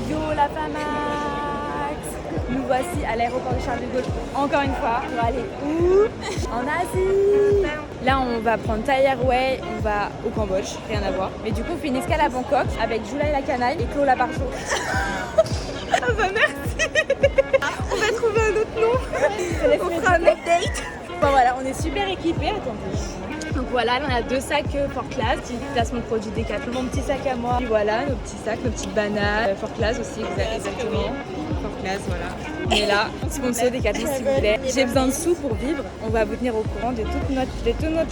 Yo la Famax! Nous voici à l'aéroport de Charles de Gaulle encore une fois pour aller où? En Asie! Là on va prendre Thai Airways, on va au Cambodge, rien à voir. Mais du coup on fait une escale à Bangkok avec Julai la Canaille et Chloé la Barjo. Ah bah merci! On va trouver un autre nom! On fera un update! Bon voilà, on est super équipés, attendez. Donc voilà, là on a 2 sacs Fort Class, petit placement de produits Decathlon, mon petit sac à moi. Puis voilà, nos petits sacs, nos petites bananes, Fort Class aussi, exactement. Fort Class, voilà. On est là, sponsor Decathlon s'il vous plaît. J'ai besoin de sous pour vivre. On va vous tenir au courant de tout notre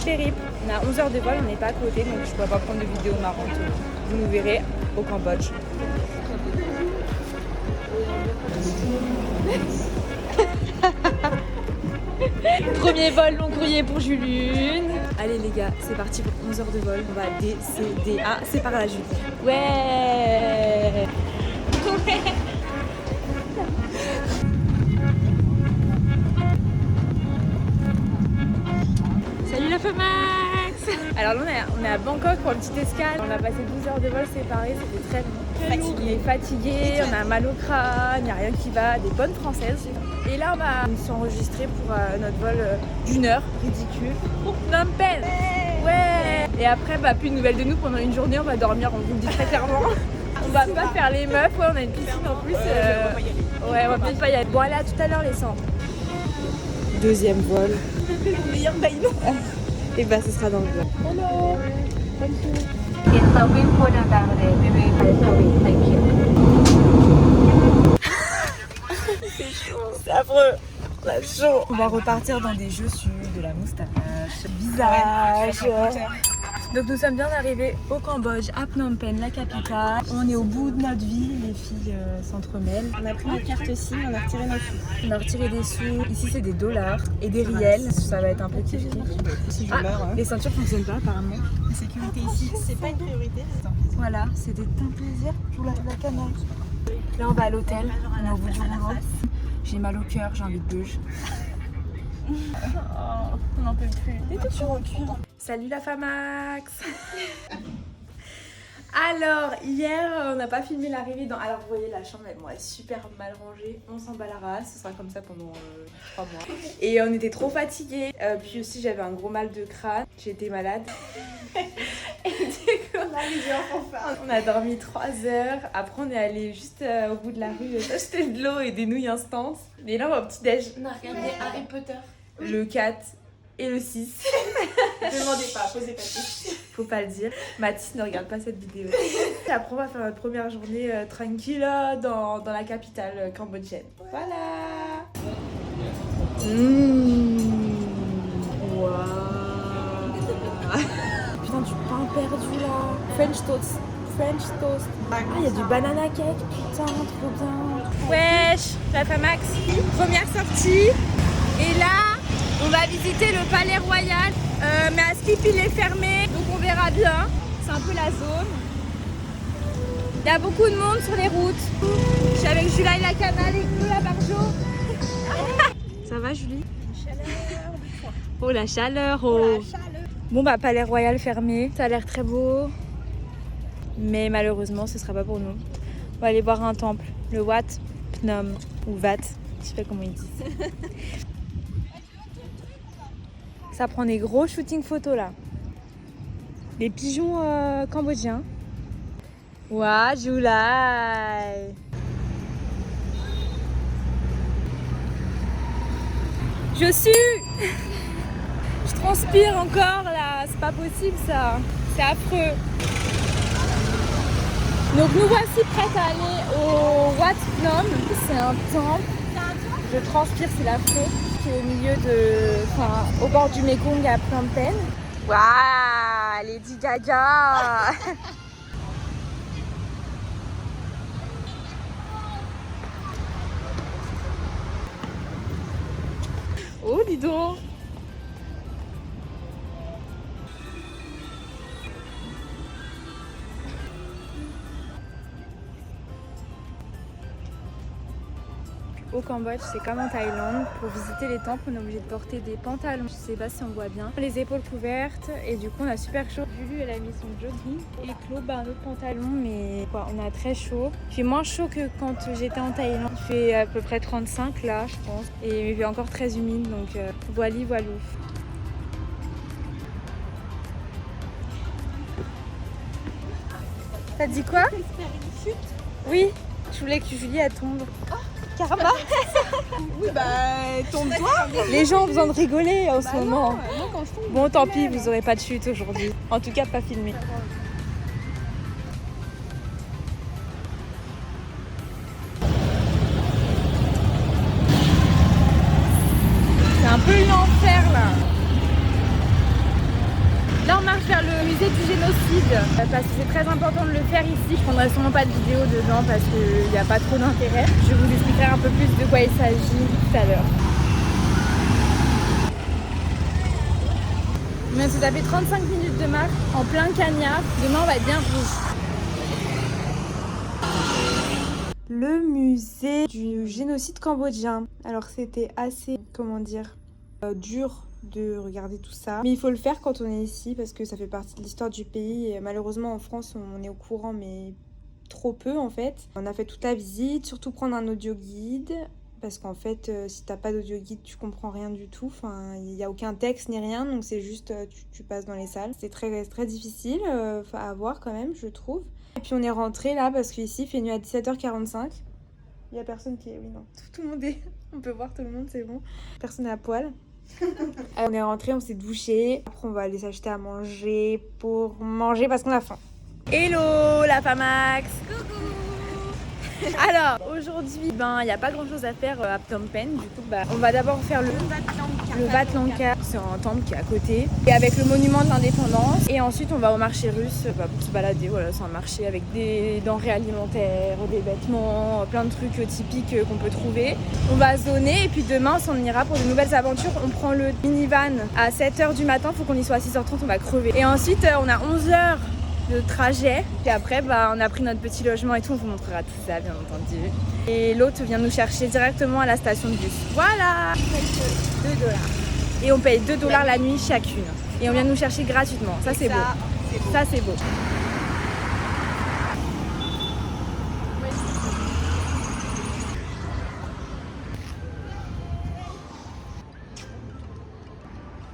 périple. On a 11 heures de vol, on n'est pas à côté, donc je ne pourrais pas prendre de vidéos marrantes. Vous nous verrez au Cambodge. Premier vol long courrier pour Julune. Allez les gars, c'est parti pour 11 heures de vol. On va décéder. Ah, c'est par là Julie. Ouais. Salut la Famax. Alors là on est à Bangkok pour une petite escale. On a passé 12 heures de vol séparés, c'était très long. On est fatigué, on a mal au crâne, il n'y a rien qui va, des bonnes françaises. Et là on va s'enregistrer pour notre vol d'1 heure, ridicule, pour Phnom Penh. Ouais. Et après plus de nouvelles de nous pendant une journée, on va dormir, on vous le dit très clairement. On va pas faire les meufs, ouais on a une piscine en plus. Ouais on va peut-être pas y aller. Bon allez à tout à l'heure les sangs. Deuxième vol. Le meilleur baillement. Et bah ce sera dans le vol. Hello. Thank you. It's a win for the family. We will service. Thank you. C'est affreux. On a chaud. On va repartir dans des jeux sud, de la moustache, visage. Donc nous sommes bien arrivés au Cambodge, à Phnom Penh, la capitale. On est au bout de notre vie, les filles s'entremêlent. On a pris notre carte SIM, on a retiré nos sous. On a retiré des sous. Ici c'est des dollars et des riels. Ça va être un peu kiff. Si je meurs. Les ceintures fonctionnent pas apparemment. La sécurité ici, c'est pas une priorité. Voilà, c'était un plaisir. Je vous lave la canne. Là on va à l'hôtel, on est au bout du rouleau. J'ai mal au cœur, j'ai envie de beuge. Oh, on n'en peut plus. Et tout en cuir. Salut la Famax. Alors, hier, on n'a pas filmé l'arrivée dans... Alors, vous voyez, la chambre, elle est super mal rangée. On s'en bat la race, ce sera comme ça pendant 3 mois. Et on était trop fatigués. Puis aussi, j'avais un gros mal de crâne. J'étais malade. Et du coup, on a dormi 3 heures. Après, on est allé juste au bout de la rue acheter de l'eau et des nouilles instantes. Et là, on va au petit-déj. On a regardé Harry Potter. Le 4 et le 6. Demandez pas, posez pas de questions. Faut pas le dire. Mathis ne regarde pas cette vidéo. Après, on va faire notre première journée tranquille dans la capitale cambodgienne. Voilà. Waouh. Putain, du pain perdu là. French toast. French toast. Ah, il y a du banana cake. Putain, trop bien. Wesh, la Famax. Première sortie. Et là, on va visiter le palais royal. Mais à Skip, il est fermé. Donc on verra bien. C'est un peu la zone. Il y a beaucoup de monde sur les routes. Je suis avec Julai la Canaille et Chloé la Barjo. Ça va, Julie? Oh, la chaleur. Oh. Bon, palais royal fermé. Ça a l'air très beau. Mais malheureusement, ce sera pas pour nous. On va aller voir un temple. Le Wat Phnom. Ou Wat. Je sais pas comment ils disent. Ça prend des gros shootings photos là. Des pigeons cambodgiens. Ouah, Julai. Je sue. Je transpire encore là. C'est pas possible ça. C'est affreux. Donc nous voici prêtes à aller au Wat Phnom. C'est un temple. Je transpire, c'est affreux. Au milieu au bord du Mekong à Phnom Penh. Waouh, Lady Gaga. Oh, dis donc. Au Cambodge, c'est comme en Thaïlande. Pour visiter les temples, on est obligé de porter des pantalons. Je sais pas si on voit bien. Les épaules couvertes et du coup on a super chaud. Julie elle a mis son jogging et Claude un autre pantalon, mais quoi, on a très chaud. Il fait moins chaud que quand j'étais en Thaïlande. Il fait à peu près 35 là je pense. Et il fait encore très humide donc voilou. T'as dit quoi? Oui, je voulais que Julie elle tombe. Karma. Oui, bah, tombe-toi. Les gens ont besoin de rigoler en ce moment. Moi, quand je tombe, Bon, tant pis, vous aurez pas de chute aujourd'hui. En tout cas, pas filmé. C'est un peu l'enfer là. Là, on marche vers le musée du génocide parce que c'est très important de le faire ici. Je prendrai sûrement pas de vidéo dedans parce qu'il n'y a pas trop d'intérêt. Je vous expliquerai un peu plus de quoi il s'agit tout à l'heure. On vient de se taper 35 minutes de marche en plein cagnard. Demain, on va être bien rouge. Le musée du génocide cambodgien. Alors, c'était assez, comment dire, dur de regarder tout ça. Mais il faut le faire quand on est ici parce que ça fait partie de l'histoire du pays. Et malheureusement, en France, on est au courant, mais trop peu en fait. On a fait toute la visite, surtout prendre un audio guide. Parce qu'en fait, si t'as pas d'audio guide, tu comprends rien du tout. Enfin, il n'y a aucun texte ni rien, donc c'est juste tu passes dans les salles. C'est très, très difficile à voir quand même, je trouve. Et puis on est rentré là parce qu'ici il fait nuit à 17h45. Il y a personne qui est... Oui, non. Tout le monde est... On peut voir tout le monde, c'est bon. Personne n'est à poil. On est rentré, on s'est douché. Après, on va aller s'acheter à manger pour manger parce qu'on a faim. Hello la Famax. Alors aujourd'hui, il n'y a pas grand chose à faire à Phnom Penh. Du coup, on va d'abord faire le Wat Lanka. C'est un temple qui est à côté. Et avec le monument de l'indépendance. Et ensuite, on va au marché russe pour se balader. Voilà, c'est un marché avec des denrées alimentaires, des vêtements, plein de trucs typiques qu'on peut trouver. On va zoner et puis demain, on ira pour de nouvelles aventures. On prend le minivan à 7h du matin. Faut qu'on y soit à 6h30, on va crever. Et ensuite, on a 11h de trajet, puis après on a pris notre petit logement et tout, on vous montrera tout ça bien entendu. Et l'autre vient nous chercher directement à la station de bus. Voilà. On paye 2 $. Et on paye 2 $ la nuit chacune. Et on vient nous chercher gratuitement. Ça c'est beau. Ça c'est beau.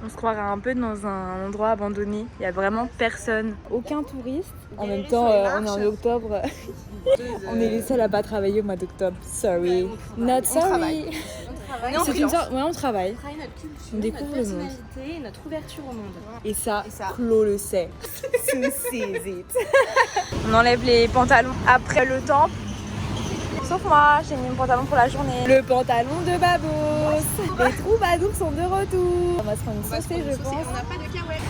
On se croirait un peu dans un endroit abandonné. Il n'y a vraiment personne. Aucun touriste. En même temps, on est en octobre. On est les seuls à pas travailler au mois d'octobre. Sorry. Not sorry. C'est une sorte... Ouais, on travaille. On notre culture, On découvre notre le monde. personnalité, notre ouverture au monde. Et ça, Claude le sait. On enlève les pantalons après le temple. Sauf moi, j'ai mis mon pantalon pour la journée. Le pantalon de Babos. Les troubadours sont de retour. On va se prendre une saucée, je pense. On n'a pas de carouette.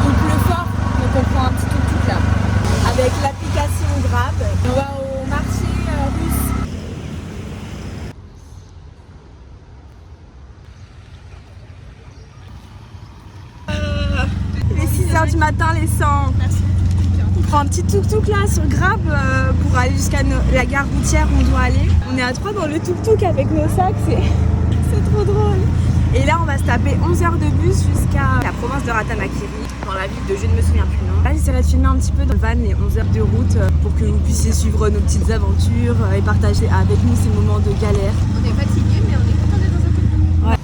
Il pleut fort, donc on prend un petit tuk-tuk là. Avec l'application Grab. On va au marché russe. Il est 6h du matin, les 100. On prend un petit tuk-tuk là sur Grab pour aller jusqu'à la gare routière où on doit aller. On est à 3 dans le tuk-tuk avec nos sacs, c'est trop drôle. Et là on va se taper 11 heures de bus jusqu'à la province de Ratanakiri, dans la ville de je ne me souviens plus le nom. Là j'essaierai de filmer un petit peu dans le van les 11 heures de route pour que vous puissiez suivre nos petites aventures et partager avec nous ces moments de galère. On est fatigué, mais on est content d'être dans un tuk-tuk. Ouais.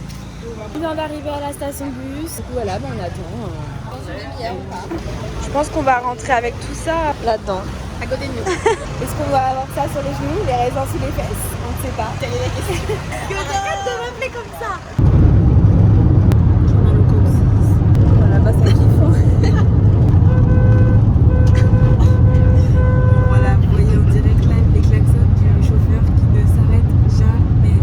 On vient d'arriver à la station de bus. Du coup voilà, on attend. Je pense qu'on va rentrer avec tout ça là-dedans. À côté de nous. Est-ce qu'on va avoir ça sur les genoux, les raisins sous les fesses? On ne sait pas. Quelle est la question? Arrête de m'appeler comme ça. Là-bas ça kiffe. Voilà, vous voyez en direct là les klaxons du chauffeur qui ne s'arrête jamais.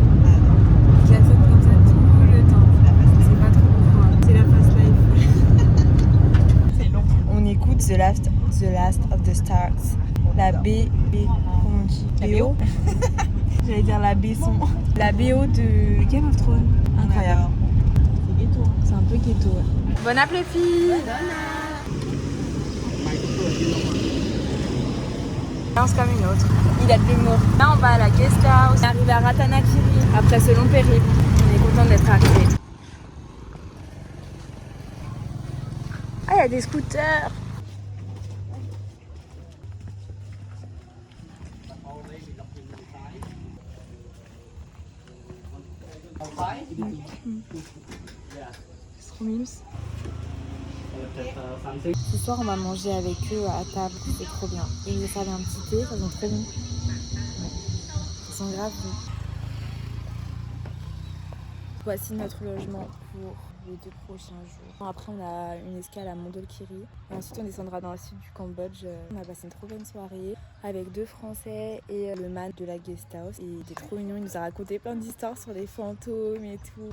Il klaxonne comme ça tout le temps. Je sais pas trop pourquoi. C'est la fast life. C'est long. On écoute The Last of the Stars. La B, comment on dit? La BO. J'allais dire la B son. La BO de Game of Thrones. Incroyable. C'est ghetto. C'est un peu keto. Bon appétit. 15 comme une autre. Il a de l'humour. Là, on va à la guest house. On est arrivé à Ratanakiri après ce long périple. On est content d'être arrivé. Ah, il y a des scooters. C'est trop mimes. Ce soir, on va manger avec eux à table, c'est trop bien. Et ils nous servent un petit thé, ça sent trop bon. Ouais. Ils sont grave bons. Voici notre logement pour les 2 prochains jours. Après, on a une escale à Mondulkiri. Et ensuite, on descendra dans le sud du Cambodge. On a passé une trop bonne soirée avec 2 Français et le man de la guest house. Et il était trop mignon, il nous a raconté plein d'histoires sur les fantômes et tout.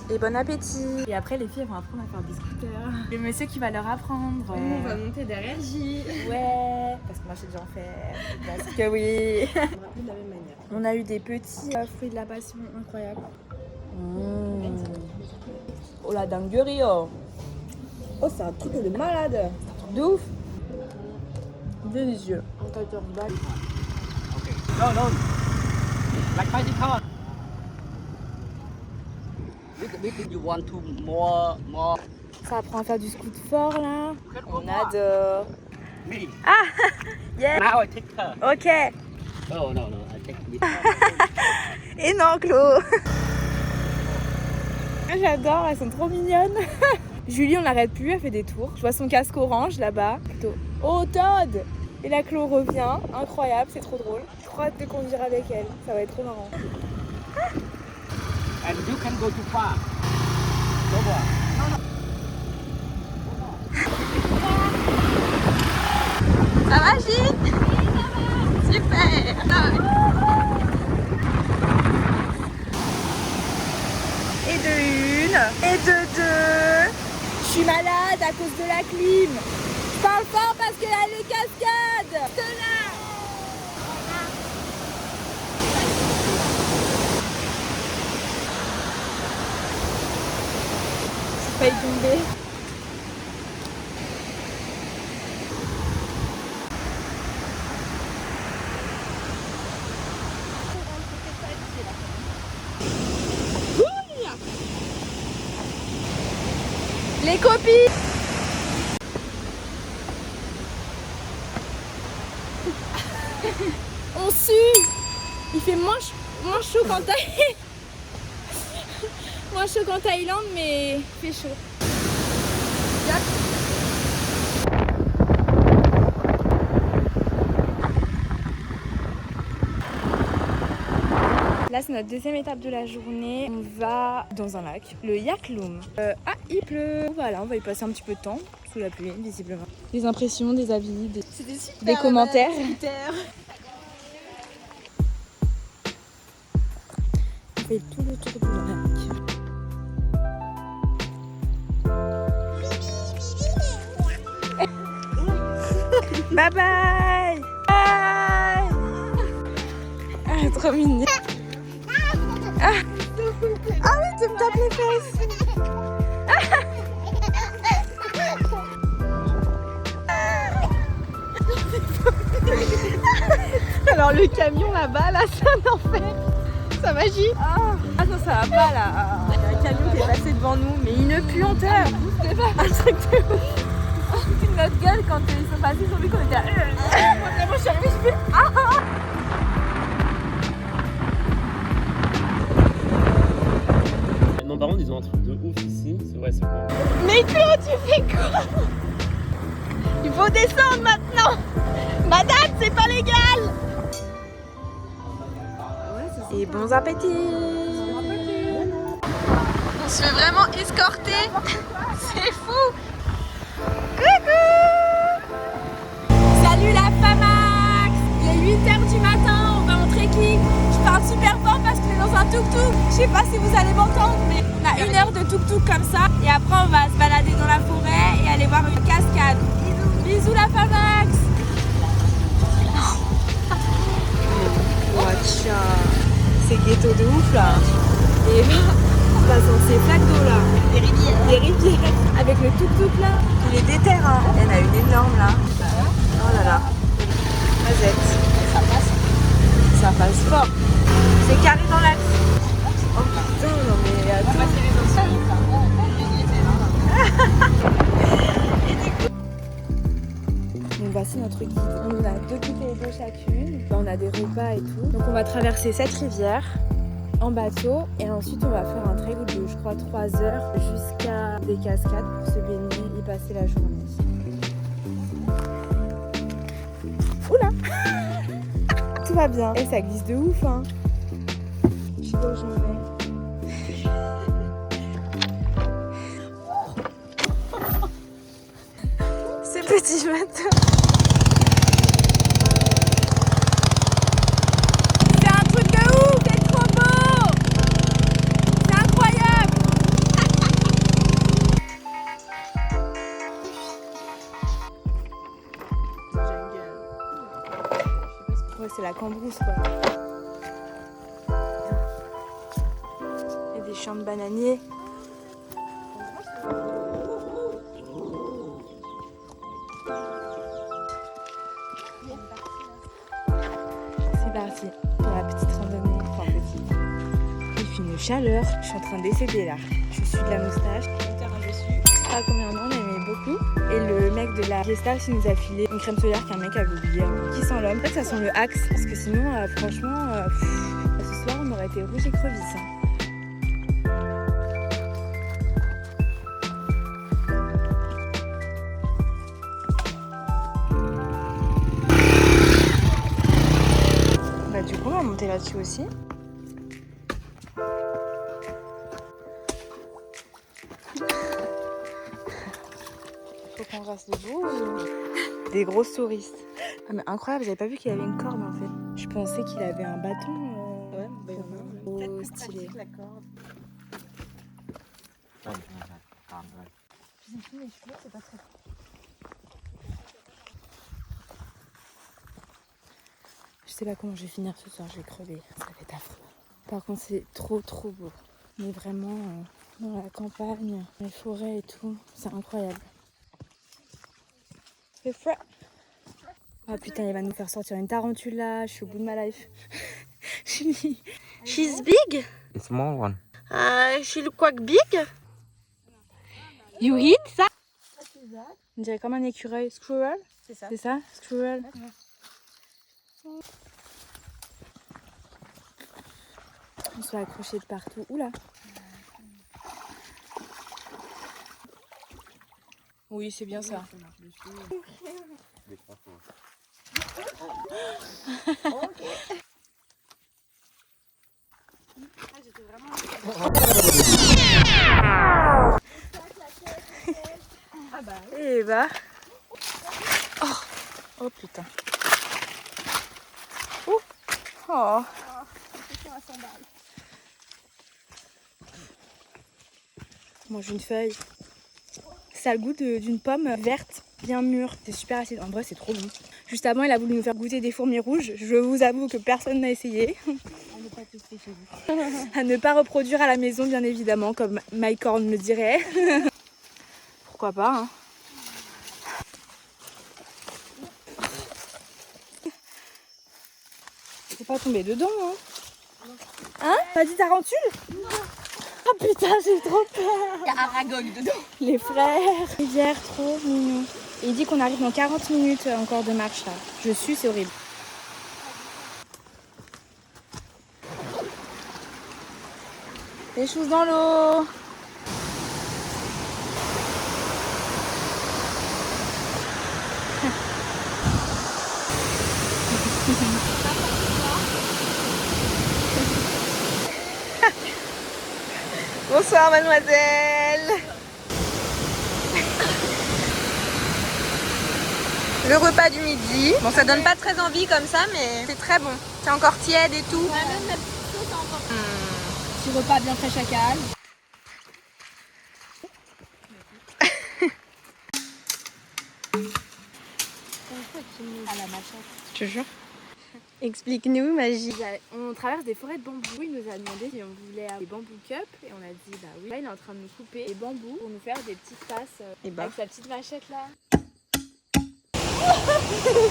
Et bon appétit. Et après les filles vont apprendre à faire des scooters. Le monsieur qui va leur apprendre. On va monter derrière J. Ouais, parce que moi j'ai déjà en faire. Parce que oui. On va plus de la même manière. On a eu des petits fruits de la passion incroyables. Oh la dinguerie oh. Oh c'est un truc de malade. De ouf. Délicieux. 14 balles. No, no. Like bicycle. You want to more. Ça apprend à faire du scoot fort là. On adore. Me. Ah yeah. Now I take her. Ok. Oh no, I take with her. Et non Chlo. J'adore, elles sont trop mignonnes. Julie on l'arrête plus, elle fait des tours. Je vois son casque orange là-bas. Plutôt. Oh Todd. Et la Chlo revient, incroyable, c'est trop drôle. J'ai trop hâte de conduire avec elle, ça va être trop marrant. And you can go too far. Go on. Ça va Gilles? Super. Et de 1, et de 2. Je suis malade à cause de la clim. Je parle fort parce qu'il y a les cascades. De là. J'ai failli tomber. Les copines. On sue. Il fait moins chaud qu'en Thaïlande. Moins chaud qu'en Thaïlande, mais il fait chaud. Là, c'est notre deuxième étape de la journée. On va dans un lac, le Yakloum. Il pleut. Voilà, on va y passer un petit peu de temps, sous la pluie, visiblement. Des impressions, des avis, des commentaires. On fait tout le tour du lac. Bye bye. Bye. Ah, trop mignon. Ah oui, tu me tapes les fesses. Alors le camion là-bas, là, c'est un enfer. Ça va J? Ah non, ça va pas là. Il y a un camion qui est passé devant nous, mais une puanteur. C'est pas un truc de ouf. Toute notre gueule quand ils sont passés, ils ont vu qu'on était moi je suis arrivée, je fais Non, par contre, ils ont un truc de ouf ici. C'est vrai, c'est bon. Mais Claude, tu fais quoi? Il faut descendre maintenant. Madame, c'est pas légal. Et bons appétits. On se fait vraiment escorter. C'est fou. Coucou. Salut la Famax. Il est 8h du matin, on va en trekking. Je parle super fort parce que je suis dans un tuk-tuk. Je sais pas si vous allez m'entendre, mais on a 1 heure de tuk-tuk comme ça. Et après on va se balader dans la forêt et aller voir une cascade. Bisous la Famax. Watcha. C'est ghetto de ouf là. Et là, on passe dans ces flaques d'eau là. notre guide. On nous a 2 bouteilles d'eau chacune. On a des repas et tout. Donc on va traverser cette rivière en bateau et ensuite on va faire un trail de je crois 3 heures jusqu'à des cascades pour se baigner et y passer la journée. Oula. Tout va bien. Et ça glisse de ouf hein. Je sais pas où je me mets. Ce petit bateau. C'est un truc de ouf, c'est trop beau. C'est incroyable. Ouais, c'est la Cambrousse quoi. Il y a des champs de bananiers. C'est parti pour la petite randonnée. Enfin petite. Il fait une chaleur. Je suis en train de décéder là. Je suis de la moustache. Pas combien on en aimait beaucoup. Et le mec de la Gestache il nous a filé une crème solaire qu'un mec avait oublié. Qui sent l'homme. En fait ça sent le Axe. Parce que sinon franchement ce soir on aurait été rouge écrevisse. Hein. Bah du coup on va monter là-dessus aussi. Faut qu'on reste debout. Des grosses touristes. Ah mais incroyable, j'avais pas vu qu'il avait une corde en fait. Je pensais qu'il avait un bâton. Ouais, trop stylé. La corde. C'est pas très... Je sais pas comment je vais finir ce soir, je vais crever. Ça va être affreux. Par contre c'est trop beau. Mais vraiment dans la campagne, les forêts et tout, c'est incroyable. C'est frais. Oh putain, il va nous faire sortir une tarentula, je suis au bout de ma life. She's big? It's small one. She look quite big? You eat that? On dirait comme un écureuil. Squirrel? C'est ça. C'est ça? Squirrel? On se fait accrocher de partout. Oula! Oui, c'est bien ça. Et bah. Oh putain. Oh. Je mange une feuille. Ça a le goût d'une pomme verte, bien mûre. C'est super acide. En vrai, c'est trop bon. Juste avant, il a voulu nous faire goûter des fourmis rouges. Je vous avoue que personne n'a essayé. À ne pas tester chez vous. À ne pas reproduire à la maison, bien évidemment, comme Mike Horn le dirait. Pourquoi pas, hein. C'est pas tombé dedans, hein. Hein? Pas dit tarentule? Non. Oh putain, j'ai trop peur. Il y a Aragog dedans. Les frères. Rivière, trop mignon. Et il dit qu'on arrive dans 40 minutes encore de marche là. Je suis, c'est horrible. Les choses dans l'eau. Bonsoir mademoiselle. Le repas du midi. Bon, ça donne pas très envie comme ça, mais c'est très bon. C'est encore tiède et tout. Ouais, même la petite sauce encore. Petit repas bien frais chacal. À la machette. Je te jure. Explique-nous, Magie. On traverse des forêts de bambous. Il nous a demandé si on voulait des bambous cup et on a dit bah oui. Là, il est en train de nous couper les bambous pour nous faire des petites tasses avec sa petite machette là.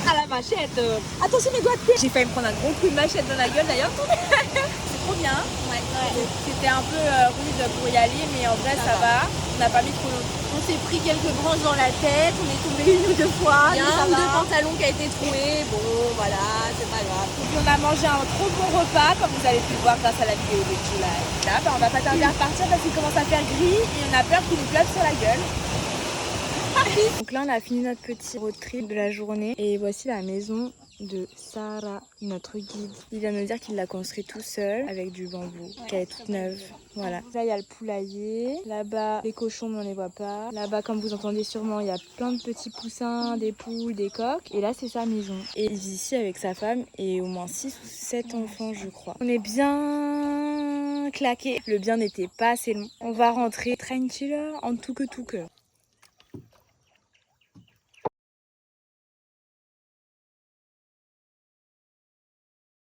À la machette. Attention mes doigts de pied. J'ai failli me prendre un gros coup de machette dans la gueule d'ailleurs. C'est trop bien. Ouais. C'était un peu rude pour y aller, mais en vrai ça va. On n'a pas mis trop longtemps. On s'est pris quelques branches dans la tête, on est tombé 1 ou 2 fois. Il y a un ou deux pantalons qui a été troué, bon voilà, c'est pas grave. Donc on a mangé un trop bon repas, comme vous avez pu le voir grâce à la vidéo de July. Là, on va pas tarder à repartir parce qu'il commence à faire gris et on a peur qu'il nous pleuve sur la gueule. Donc là on a fini notre petit road trip de la journée et voici la maison de Sarah, notre guide. Il vient nous dire qu'il l'a construit tout seul avec du bambou, qu'elle est toute neuve. Voilà. Là il y a le poulailler, là-bas les cochons mais on les voit pas. Là-bas comme vous entendez sûrement il y a plein de petits poussins, des poules, des coqs. Et là c'est sa maison. Et il vit ici avec sa femme et au moins 6 ou 7 enfants je crois. On est bien claqué. Le bien n'était pas assez long. On va rentrer tranquille en tout que.